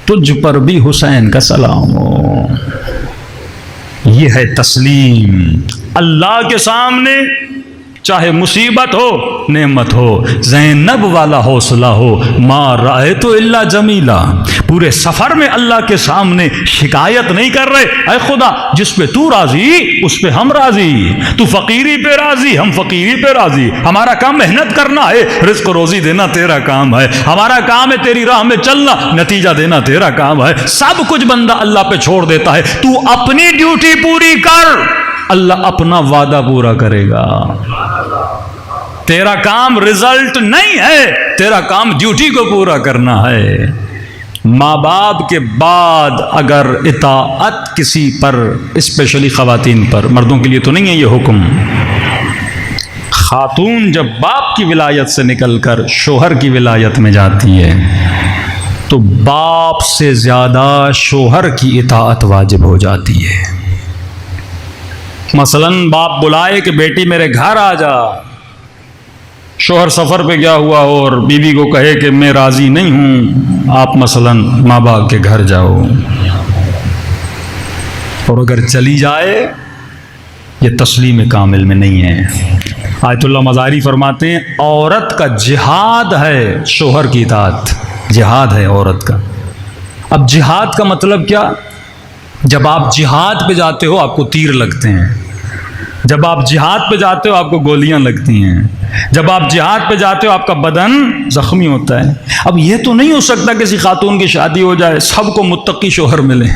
تجھ پر بھی حسین کا سلام ہو۔ یہ ہے تسلیم اللہ کے سامنے، چاہے مصیبت ہو نعمت ہو، زینب والا حوصلہ ہو، ما رأیت الا جمیلا۔ پورے سفر میں اللہ کے سامنے شکایت نہیں کر رہے، اے خدا جس پہ تو راضی اس پہ ہم راضی، تو فقیری پہ راضی ہم فقیری پہ راضی، ہمارا کام محنت کرنا ہے، رزق روزی دینا تیرا کام ہے، ہمارا کام ہے تیری راہ میں چلنا، نتیجہ دینا تیرا کام ہے۔ سب کچھ بندہ اللہ پہ چھوڑ دیتا ہے، تو اپنی ڈیوٹی پوری کر، اللہ اپنا وعدہ پورا کرے گا۔ تیرا کام رزلٹ نہیں ہے، تیرا کام ڈیوٹی کو پورا کرنا ہے۔ ماں باپ کے بعد اگر اطاعت کسی پر، اسپیشلی خواتین پر، مردوں کے لیے تو نہیں ہے یہ حکم، خاتون جب باپ کی ولایت سے نکل کر شوہر کی ولایت میں جاتی ہے تو باپ سے زیادہ شوہر کی اطاعت واجب ہو جاتی ہے۔ مثلاً باپ بلائے کہ بیٹی میرے گھر آ جا، شوہر سفر پہ گیا ہوا ہو اور بیوی کو کہے کہ میں راضی نہیں ہوں، آپ مثلاً ماں باپ کے گھر جاؤ، اور اگر چلی جائے یہ تسلیم کامل میں نہیں ہے۔ آیت اللہ مظاہری فرماتے ہیں عورت کا جہاد ہے شوہر کی اطاعت، جہاد ہے عورت کا۔ اب جہاد کا مطلب کیا؟ جب آپ جہاد پہ جاتے ہو آپ کو تیر لگتے ہیں، جب آپ جہاد پہ جاتے ہو آپ کو گولیاں لگتی ہیں، جب آپ جہاد پہ جاتے ہو آپ کا بدن زخمی ہوتا ہے۔ اب یہ تو نہیں ہو سکتا کسی خاتون کی شادی ہو جائے سب کو متقی شوہر ملے،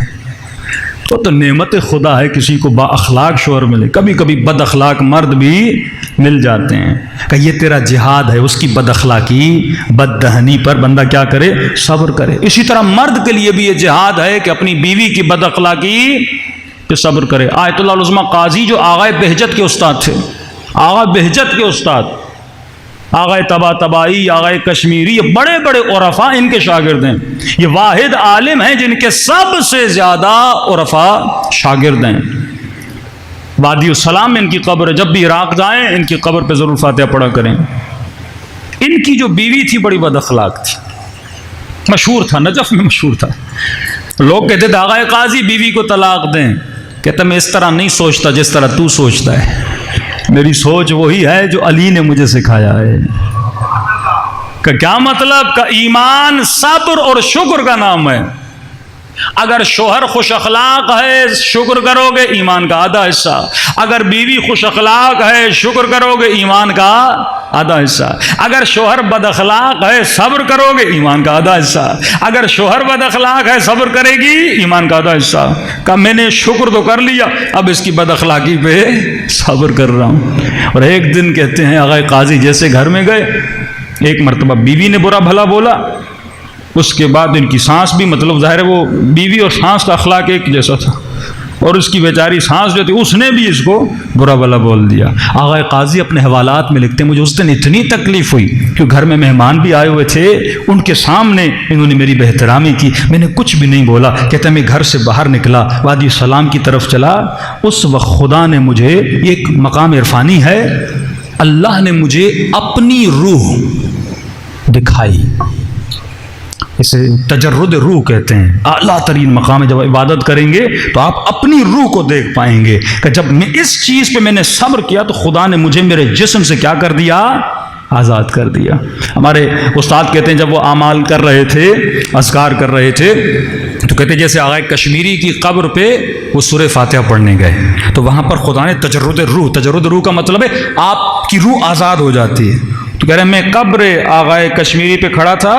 تو نعمت خدا ہے کسی کو با اخلاق شوہر ملے، کبھی کبھی بد اخلاق مرد بھی مل جاتے ہیں، کہ یہ تیرا جہاد ہے، اس کی بد اخلاقی بد دہنی پر بندہ کیا کرے؟ صبر کرے۔ اسی طرح مرد کے لیے بھی یہ جہاد ہے کہ اپنی بیوی کی بد اخلاقی پہ صبر کرے۔ آیت اللہ العظمہ قاضی جو آغا بہجت کے استاد تھے، آغا بہجت کے استاد، آغا طباطبائی، آغا کشمیری، یہ بڑے بڑے عرفاء ان کے شاگرد ہیں، یہ واحد عالم ہیں جن کے سب سے زیادہ عرفاء شاگرد ہیں۔ وادی السلام میں ان کی قبر ہے، جب بھی عراق جائیں ان کی قبر پہ ضرور فاتحہ پڑھا کریں۔ ان کی جو بیوی تھی بڑی بد اخلاق تھی، مشہور تھا، نجف میں مشہور تھا، لوگ کہتے تھے آغا قاضی بیوی کو طلاق دیں، کہتا میں اس طرح نہیں سوچتا جس طرح تو سوچتا ہے، میری سوچ وہی ہے جو علی نے مجھے سکھایا ہے۔ کہ کیا مطلب؟ کہ ایمان صبر اور شکر کا نام ہے۔ اگر شوہر خوش اخلاق ہے شکر کرو گے ایمان کا آدھا حصہ، اگر بیوی خوش اخلاق ہے شکر کرو گے ایمان کا آدھا حصہ، اگر شوہر بد اخلاق ہے صبر کرو گے ایمان کا آدھا حصہ، اگر شوہر بد اخلاق ہے صبر کرے گی ایمان کا آدھا حصہ۔ کہ میں نے شکر تو کر لیا، اب اس کی بد اخلاقی پہ صبر کر رہا ہوں۔ اور ایک دن کہتے ہیں آغا قاضی جیسے گھر میں گئے، ایک مرتبہ بیوی نے برا بھلا بولا، اس کے بعد ان کی سانس بھی، مطلب ظاہر ہے وہ بیوی اور سانس کا اخلاق ایک جیسا تھا، اور اس کی بیچاری سانس جو تھی اس نے بھی اس کو برا بھلا بول دیا۔ آغا قاضی اپنے حوالات میں لکھتے ہیں مجھے اس دن اتنی تکلیف ہوئی کہ گھر میں مہمان بھی آئے ہوئے تھے، ان کے سامنے انہوں نے میری بے احترامی کی، میں نے کچھ بھی نہیں بولا۔ کہتے ہیں میں گھر سے باہر نکلا، وادی السلام کی طرف چلا، اس وقت خدا نے مجھے، ایک مقام عرفانی ہے، اللہ نے مجھے اپنی روح دکھائی، اسے تجرد روح کہتے ہیں، اعلیٰ ترین مقام ہے۔ جب عبادت کریں گے تو آپ اپنی روح کو دیکھ پائیں گے کہ جب میں اس چیز پہ میں نے صبر کیا تو خدا نے مجھے میرے جسم سے کیا کر دیا؟ آزاد کر دیا۔ ہمارے استاد کہتے ہیں جب وہ اعمال کر رہے تھے، اذکار کر رہے تھے، تو کہتے ہیں جیسے آغا کشمیری کی قبر پہ وہ سورہ فاتحہ پڑھنے گئے تو وہاں پر خدا نے تجرد روح کا مطلب ہے آپ کی روح آزاد ہو جاتی ہے۔ تو کہہ رہے ہیں میں قبر آغا کشمیری پہ کھڑا تھا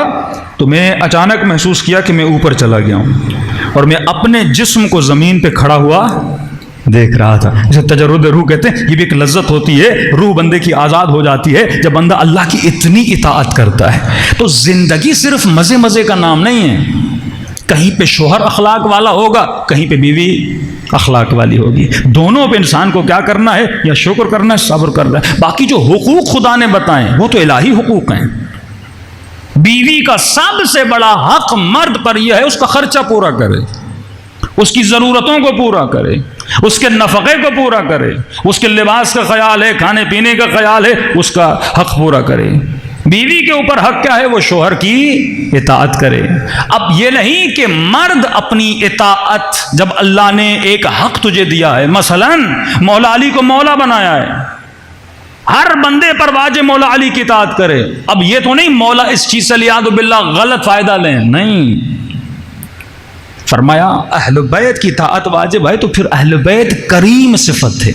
تو میں اچانک محسوس کیا کہ میں اوپر چلا گیا ہوں، اور میں اپنے جسم کو زمین پہ کھڑا ہوا دیکھ رہا تھا۔ جسے تجرد روح کہتے ہیں، یہ بھی ایک لذت ہوتی ہے، روح بندے کی آزاد ہو جاتی ہے جب بندہ اللہ کی اتنی اطاعت کرتا ہے۔ تو زندگی صرف مزے مزے کا نام نہیں ہے، کہیں پہ شوہر اخلاق والا ہوگا، کہیں پہ بیوی اخلاق والی ہوگی، دونوں پہ انسان کو کیا کرنا ہے؟ یا شکر کرنا ہے، صبر کرنا ہے۔ باقی جو حقوق خدا نے بتائیں وہ تو الہی حقوق ہیں۔ بیوی کا سب سے بڑا حق مرد پر یہ ہے اس کا خرچہ پورا کرے، اس کی ضرورتوں کو پورا کرے، اس کے نفقے کو پورا کرے، اس کے لباس کا خیال ہے، کھانے پینے کا خیال ہے، اس کا حق پورا کرے۔ بیوی کے اوپر حق کیا ہے؟ وہ شوہر کی اطاعت کرے۔ اب یہ نہیں کہ مرد اپنی اطاعت، جب اللہ نے ایک حق تجھے دیا ہے، مثلا مولا علی کو مولا بنایا ہے، ہر بندے پر واجب مولا علی کی اطاعت کرے۔ اب یہ تو نہیں مولا اس چیز سے لیاذ باللہ غلط فائدہ لیں، نہیں، فرمایا اہل بیت کی اطاعت واجب ہے، تو پھر اہل بیت کریم صفت ہے۔